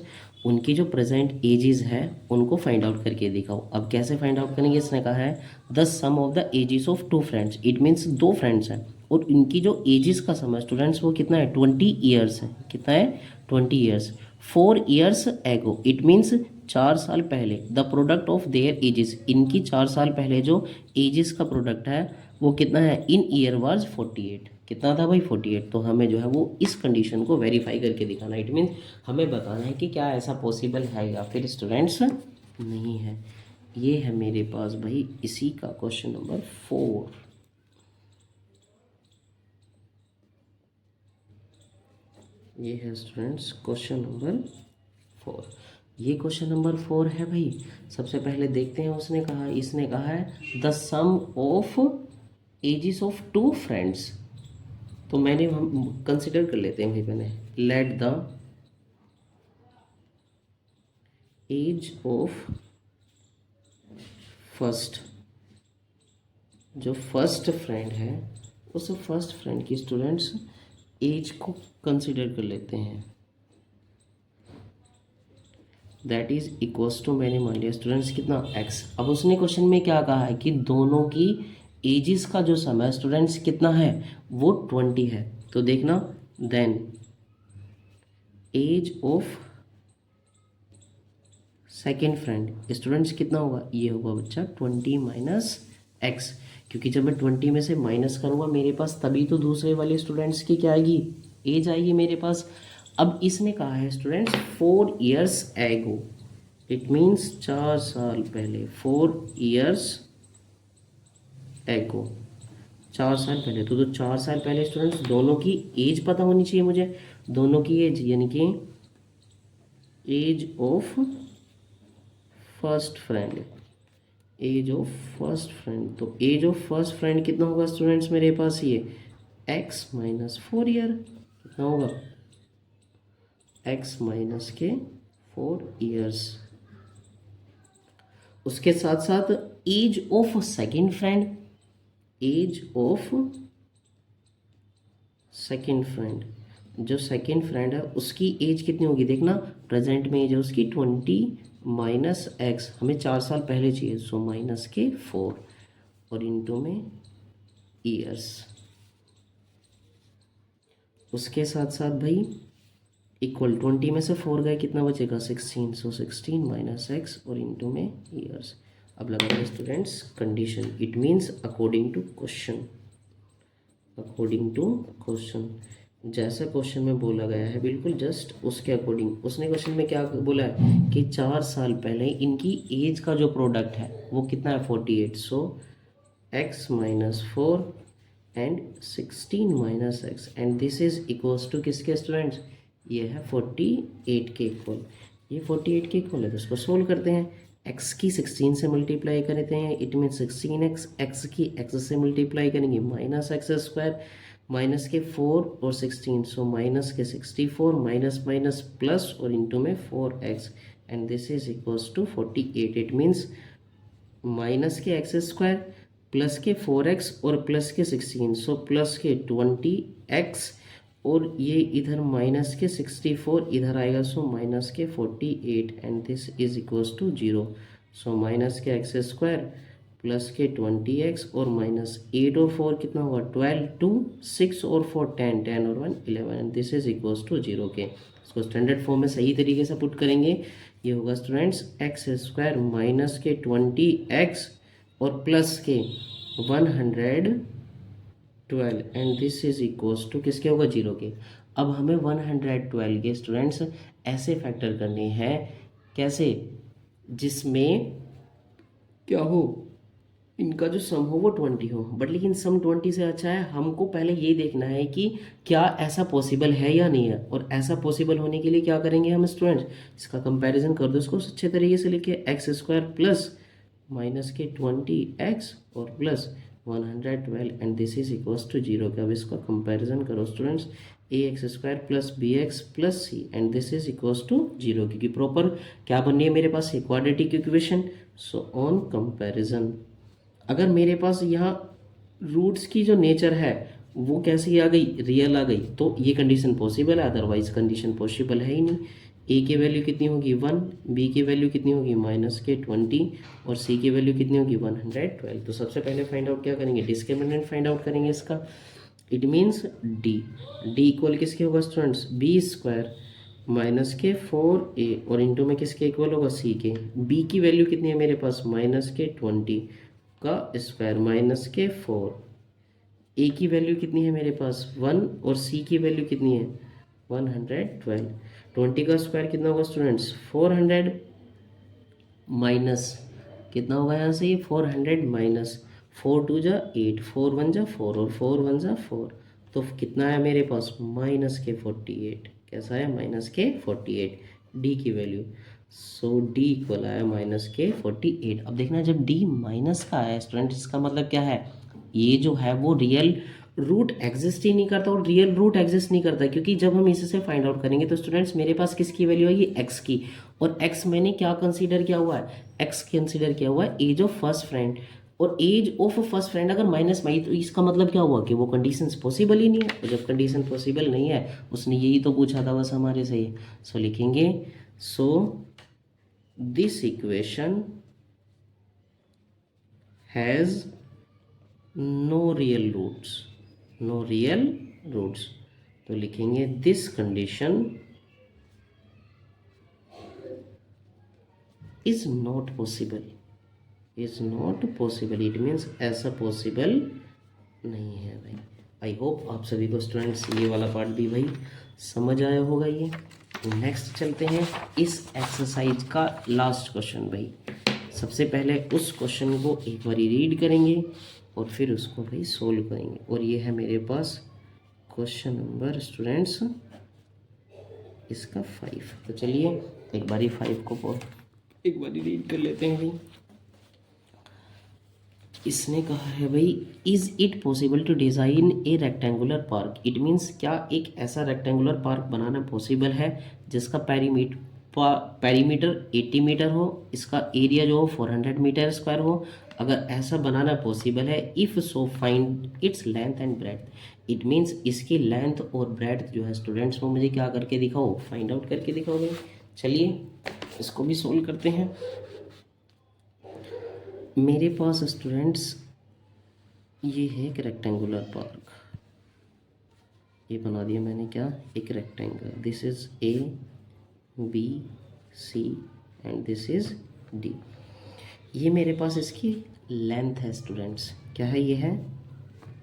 उनकी जो प्रेजेंट एजेस है उनको फाइंड आउट करके दिखाओ। अब कैसे फाइंड आउट करेंगे, इसने कहा है the sum of the ages of two friends, it means दो फ्रेंड्स हैं और इनकी जो एजेस का सम है स्टूडेंट्स वो कितना है 20 ईयर्स है। कितना है 20 years. 4 years ago, it means 4 साल पहले। The product of their edges, इनकी 4 साल पहले जो एजेस का प्रोडक्ट है वो कितना है इन ईयर वाज 48। कितना था भाई 48। तो हमें जो है वो इस कंडीशन को वेरीफाई करके दिखाना। इट मीन हमें बताना है कि क्या ऐसा पॉसिबल है या फिर स्टूडेंट्स नहीं है। ये है मेरे पास भाई इसी का क्वेश्चन नंबर 4। ये है स्टूडेंट्स क्वेश्चन नंबर 4। ये क्वेश्चन नंबर 4 है भाई। सबसे पहले देखते हैं उसने कहा, इसने कहा है the sum of ages of two friends. तो मैंने हम कंसिडर कर लेते हैं भाई, मैंने let the age of first, जो फर्स्ट फ्रेंड है उस फर्स्ट फ्रेंड की स्टूडेंट्स एज को कंसिडर कर लेते हैं। दैट इज इक्वल्स टू, मैंने मान लिया स्टूडेंट्स कितना x। अब उसने क्वेश्चन में क्या कहा है कि दोनों की एजेस का जो सम है स्टूडेंट्स कितना है वो 20 है। तो देखना then age of second friend students कितना होगा, ये होगा बच्चा 20 माइनस एक्स। क्योंकि जब मैं 20 में से माइनस करूँगा मेरे पास तभी तो दूसरे वाले स्टूडेंट्स की क्या आएगी, एज आएगी मेरे पास। अब इसने कहा है students 4 years ago, it means 4 साल पहले। 4 ईयर्स एगो, 4 साल पहले। तो 4 साल पहले स्टूडेंट्स दोनों की एज पता होनी चाहिए मुझे, दोनों की एज यानी कि age of first friend, age of first friend. तो एज ऑफ फर्स्ट फ्रेंड कितना होगा स्टूडेंट्स मेरे पास, ये x माइनस 4 ईयर। कितना होगा x माइनस के 4 ईयर्स। उसके साथ साथ age of second friend, age of second friend, जो सेकेंड फ्रेंड है उसकी एज कितनी होगी, देखना प्रेजेंट में एज है उसकी 20 माइनस एक्स, हमें 4 साल पहले चाहिए। सो माइनस के 4 और इनटू में ईयर्स। उसके साथ साथ भाई इक्वल 20 में से 4 गए, कितना बचेगा 16, सो 16 माइनस एक्स और इंटू में ईयर्स। अब लगाइए students condition, it means according to question, according to question, जैसा क्वेश्चन में बोला गया है बिल्कुल जस्ट उसके अकॉर्डिंग। उसने क्वेश्चन में क्या बोला है कि 4 साल पहले इनकी एज का जो प्रोडक्ट है वो कितना है 48, so x minus 4 and 16 minus X and this is equals to किसके स्टूडेंट्स, ये है 48 के इक्वल। ये 48 के इक्वल है तो इसको सोल्व करते हैं। x की 16 से मल्टीप्लाई करते हैं, इट मीन 16x, x की x से मल्टीप्लाई करेंगे माइनस एक्स स्क्वायर, माइनस के 4 और 16, सो माइनस के 64, माइनस माइनस प्लस और इंटू में 4x and this is equals to 48। It means minus के एक्स स्क्वायर प्लस के 4x और प्लस के 16, सो प्लस के 20x और ये इधर माइनस के 64 इधर आएगा, सो माइनस के 48 and this is equals to 0। So minus के एक्स स्क्वायर प्लस के 20x और माइनस 8 और 4 कितना होगा 12, 2 6 और 4 10, 10 और 1 11 and this is equals to 0 के। इसको स्टैंडर्ड फॉर्म में सही तरीके से पुट करेंगे, ये होगा स्टूडेंट्स एक्स स्क्वायर माइनस के 20x और प्लस के 112 and this is equals to किसके होगा 0 के। अब हमें 112 के स्टूडेंट्स ऐसे फैक्टर करने हैं, कैसे, जिसमें क्या हो, इनका जो सम हो वो 20 हो, बट लेकिन सम 20 से अच्छा है, हमको पहले ये देखना है कि क्या ऐसा पॉसिबल है या नहीं है। और ऐसा पॉसिबल होने के लिए क्या करेंगे हम स्टूडेंट्स, इसका कंपैरिजन कर दो इसको अच्छे तरीके से लिखे, एक्स स्क्वायर प्लस माइनस के 20x और plus 112 and this is equals to 0 का। अब इसका कंपैरिजन करो students, A x square plus B x plus C and this is equals to 0, क्योंकि प्रॉपर क्या बननी है मेरे पास एक quadratic equation. So on comparison अगर मेरे पास यहाँ रूट्स की जो नेचर है वो कैसी आ गई, रियल आ गई, तो ये कंडीशन पॉसिबल है, अदरवाइज कंडीशन पॉसिबल है ही नहीं। ए की वैल्यू कितनी होगी 1, बी की वैल्यू कितनी होगी माइनस के 20 और सी की वैल्यू कितनी होगी 112। तो सबसे पहले फाइंड आउट क्या करेंगे, डिस्क्रिमिनेंट फाइंड आउट करेंगे इसका। It means D, D equal किसके होगा स्टूडेंट्स बी स्क्वायर माइनस के 4a और इंटू में किसके इक्वल होगा सी के। बी की वैल्यू कितनी है मेरे पास माइनस के 20 का स्क्वायर माइनस के 4, ए की वैल्यू कितनी है मेरे पास 1 और सी की वैल्यू कितनी है 112। 20 का स्क्वायर कितना होगा स्टूडेंट्स 400 माइनस कितना होगा यहाँ से ये 400 माइनस 4 2 जा 8, 4 1 जा 4 और 4 1 जा 4, तो कितना है मेरे पास माइनस के 48। कैसा है माइनस के 48 डी की वैल्यू। सो डी इक्वल आया माइनस के 48। अब देखना जब डी माइनस का आया स्टूडेंट इसका मतलब क्या है, ये जो है वो रियल रूट एग्जिस्ट ही नहीं करता, और रियल रूट एग्जिस्ट नहीं करता, क्योंकि जब हम इससे फाइंड आउट करेंगे तो स्टूडेंट्स मेरे पास किसकी वैल्यू आएगी एक्स की, और एक्स मैंने क्या कंसीडर किया हुआ है, एक्स कंसीडर किया हुआ है एज ऑफ फर्स्ट फ्रेंड, और एज ऑफ फर्स्ट फ्रेंड अगर माइनस में आई तो इसका मतलब क्या हुआ कि वो कंडीशंस पॉसिबल ही नहीं है, और जब कंडीशन पॉसिबल नहीं है उसने यही तो पूछा था बस हमारे से। सो लिखेंगे so this equation has no real roots, no real roots, तो लिखेंगे this condition is not possible, is not possible, it means ऐसा पॉसिबल नहीं है भाई। आई होप आप सभी को स्टूडेंट्स ये वाला पार्ट भी भाई समझ आया होगा। ये नेक्स्ट चलते हैं इस एक्सरसाइज का लास्ट क्वेश्चन भाई। सबसे पहले उस क्वेश्चन को एक बार रीड करेंगे और फिर उसको भाई सोल्व करेंगे, और ये है मेरे पास क्वेश्चन नंबर स्टूडेंट्स इसका 5। तो चलिए एक बारी 5 को एक बारी रीड कर लेते हैं भाई। इसने कहा है भाई is it possible to design a rectangular park, it means क्या एक ऐसा रेक्टेंगुलर पार्क बनाना पॉसिबल है जिसका पेरीमीटर 80 मीटर हो, इसका एरिया जो हो 400 मीटर स्क्वायर हो। अगर ऐसा बनाना पॉसिबल है if so find its length and breadth, it means इसकी लेंथ और ब्रेड्थ जो है स्टूडेंट्स वो मुझे क्या करके दिखाओ, फाइंड आउट करके दिखाओ भाई। चलिए इसको भी सोल्व करते हैं। मेरे पास स्टूडेंट्स ये है एक रेक्टेंगुलर पार्क, ये बना दिया मैंने क्या, एक rectangle. This is A B C and this is D. ये मेरे पास इसकी लेंथ है स्टूडेंट्स। क्या है, ये है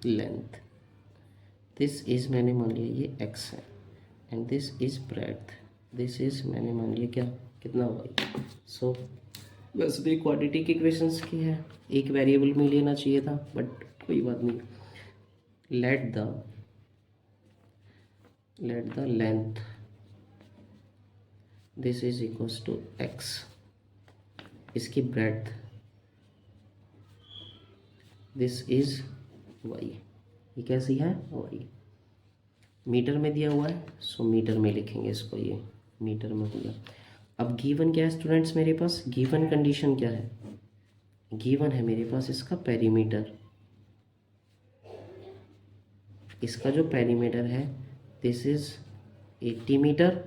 लेंथ। दिस इज मैंने मान लिया ये एक्स है and this is breadth. This is मैंने मान लिया क्या, कितना वाई। सो वैसे तो ये क्वाड्रेटिक इक्वेशंस की है, एक वेरिएबल में लेना चाहिए था बट कोई बात नहीं। Let the length this is equals to X, इसकी ब्रेड्थ दिस इज वाई। ये कैसी है, वाई। मीटर में दिया हुआ है सो मीटर में लिखेंगे इसको, ये मीटर में हो गया। अब गिवन क्या है स्टूडेंट्स, मेरे पास गिवन कंडीशन क्या है, गिवन है मेरे पास इसका पेरीमीटर। इसका जो पेरीमीटर है दिस इज 80 मीटर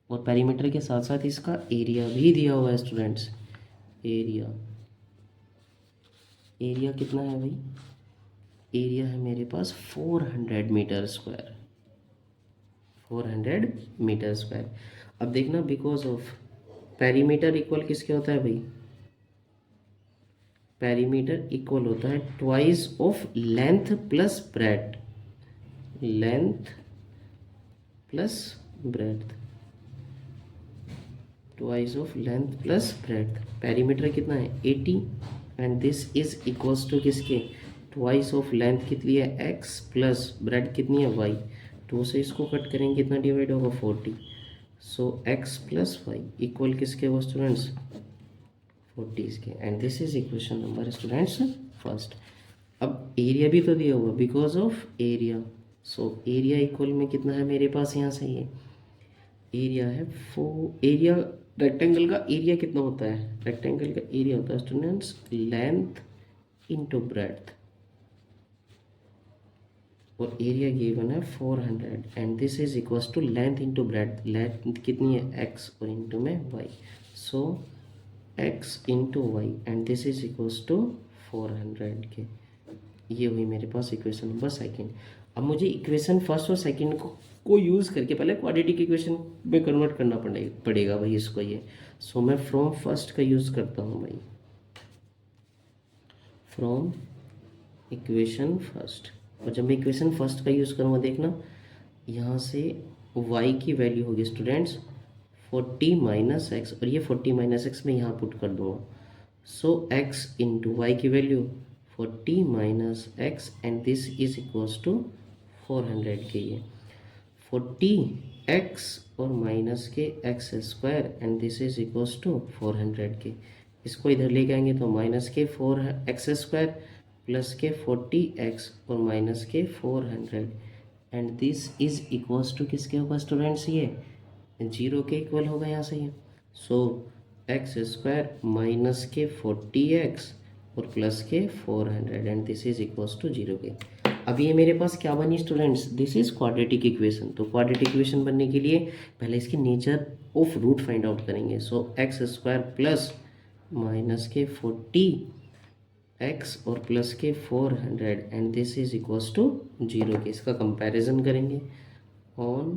और पेरीमीटर के साथ साथ इसका एरिया भी दिया हुआ है स्टूडेंट्स। एरिया कितना है भाई, एरिया है मेरे पास 400 मीटर स्क्वायर, 400 मीटर स्क्वायर। अब देखना, बिकॉज ऑफ पेरीमीटर इक्वल किसके होता है भाई, पेरीमीटर इक्वल होता है twice of length plus breadth, length plus breadth, twice of length plus breadth. Perimeter कितना है 80 and this is equals to किसके, ट्वाइस ऑफ लेंथ कितनी है x प्लस ब्रेड्थ कितनी है y। 2 से इसको कट करेंगे कितना डिवाइड होगा 40। सो x प्लस वाई इक्वल किसके हो स्टूडेंट्स 40 के। And this is equation number students first. अब एरिया भी तो दिया हुआ because of area. So area equal में कितना है मेरे पास, यहाँ से ये एरिया है एरिया रेक्टेंगल का एरिया कितना होता है, रेक्टेंगल का एरिया होता है स्टूडेंट्स लेंथ इंटू ब्रेड्थ और एरिया गिवन है 400 and this is equals to length into breadth. Length कितनी है x और इंटू में y। So x into Y and this is equals to 400 के। ये हुई मेरे पास इक्वेशन नंबर सेकंड। अब मुझे इक्वेशन फर्स्ट और सेकंड को यूज़ करके पहले क्वाड्रेटिक इक्वेशन में कन्वर्ट करना पड़ेगा भाई इसको ये। सो मैं फ्रॉम फर्स्ट का यूज़ करता हूँ भाई, फ्रॉम इक्वेशन फर्स्ट। और जब मैं इक्वेशन फर्स्ट का यूज़ करूँगा देखना, यहाँ से y की वैल्यू होगी स्टूडेंट्स 40 माइनस एक्स और ये 40 माइनस एक्स में यहाँ पुट कर दूँगा। सो x इंटू वाई की value 40 minus X and this is equals to 400 के। ये 40x और माइनस के X square and this is equals to 400 के। इसको इधर लेके आएंगे तो माइनस के 4x स्क्वायर प्लस के 40x और माइनस के 400 and this is equals to किसके होगा स्टूडेंट्स, ये 0 के इक्वल होगा यहाँ से ये। सो एक्स स्क्वायर माइनस के 40x और प्लस के 400 and this is equals to 0 के। अब ये मेरे पास क्या बनी students, this is quadratic equation. तो क्वाड्रेटिक इक्वेशन बनने के लिए पहले इसकी nature of root find out करेंगे। So X square plus minus के 40x और प्लस के 400 and this is equals to 0 के। इसका कंपैरिजन करेंगे ऑन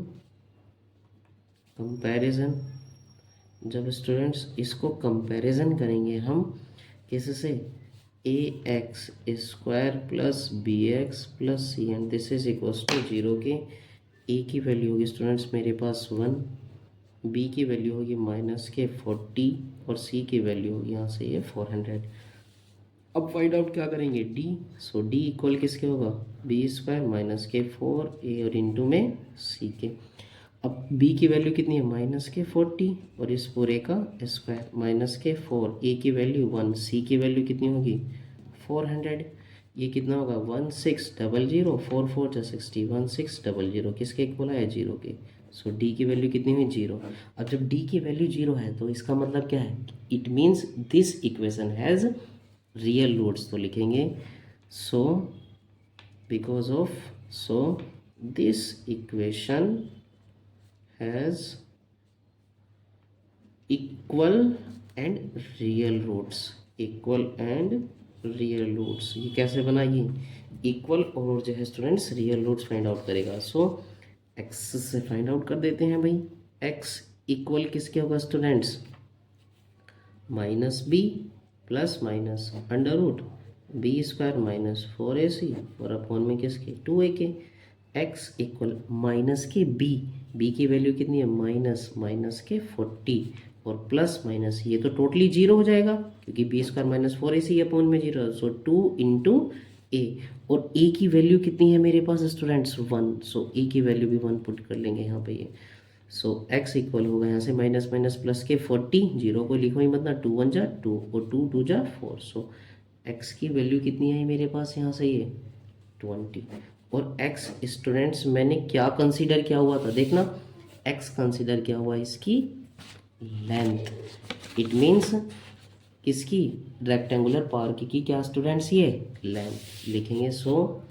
कंपैरिजन। जब स्टूडेंट्स इसको कंपैरिजन करेंगे हम किससे, A x square plus B x plus C and this is equals to 0 के। ए की वैल्यू होगी स्टूडेंट्स मेरे पास 1, बी की वैल्यू होगी माइनस के 40 और सी की वैल्यू होगी यहाँ से ये 400। अब फाइंड आउट क्या करेंगे, डी। सो डी इक्वल किसके होगा, बी स्क्वायर माइनस के 4 और इंटू में सी के। अब b की वैल्यू कितनी है माइनस के 40 और इस पूरे का स्क्वायर माइनस के 4, a की वैल्यू 1, c की वैल्यू कितनी होगी 400। ये कितना होगा 1600, 4 4 जा 60, 1600 किसके इक्वल है 0 के। सो d की वैल्यू कितनी हुई 0। अब जब d की वैल्यू 0 है तो इसका मतलब क्या है, it means this equation has real roots. तो लिखेंगे so because of this equation has equal and real roots, equal and real roots। ये कैसे बना, ये इक्वल और जो है students real roots find out करेगा। सो एक्स से फाइंड आउट कर देते हैं भाई। एक्स इक्वल किसके होगा students, minus B plus minus under root B square minus 4ac और अपॉन में किसके 2a के। एक्स इक्वल माइनस के बी की वैल्यू कितनी है, माइनस माइनस के 40 और प्लस माइनस ये तो टोटली जीरो हो जाएगा क्योंकि B square minus 4ac upon में जीरो, सो 2 इंटू ए। और ए की वैल्यू कितनी है मेरे पास स्टूडेंट्स 1, सो ए की वैल्यू भी 1 पुट कर लेंगे यहाँ पे ये। सो एक्स इक्वल होगा यहाँ से माइनस माइनस प्लस के 40, जीरो को लिखो ही मतलब 2 1 जा 2 और 2 2 जा 4। सो एक्स की वैल्यू कितनी आई मेरे पास यहाँ से ये 20। और एक्स स्टूडेंट्स मैंने क्या कंसीडर किया हुआ था, देखना एक्स कंसीडर किया हुआ इसकी लेंथ, इट मीन्स किसकी, रेक्टेंगुलर पार्क की क्या स्टूडेंट्स ये लेंथ लिखेंगे। So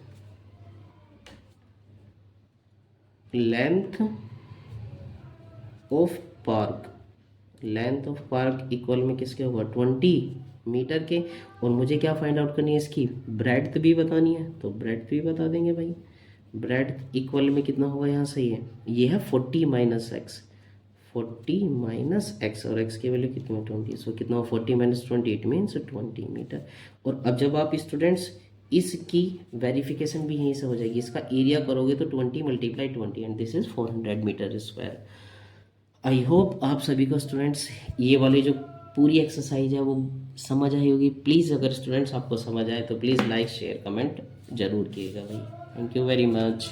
length of park, length of park equal में किसके होगा 20 मीटर के। और मुझे क्या फाइंड आउट करनी है, इसकी ब्रेड्थ भी बतानी है, तो ब्रेड्थ भी बता देंगे भाई। ब्रेड्थ इक्वल में कितना होगा यहाँ से ये है 40 माइनस एक्स, 40 माइनस एक्स और एक्स की वैल्यू कितनी है 20। सो कितना हो 40 माइनस 20, इट मीन्स 20 मीटर। और अब जब आप स्टूडेंट्स इसकी वेरिफिकेशन भी यहीं से हो जाएगी, इसका एरिया करोगे तो 20 multiply 20 and this is 400 metre square. I hope आप सभी को स्टूडेंट्स ये वाली जो पूरी एक्सरसाइज है वो समझ आई होगी। प्लीज़ अगर स्टूडेंट्स आपको समझ आए तो प्लीज़ लाइक शेयर कमेंट जरूर कीजिएगा भाई। Thank you very much.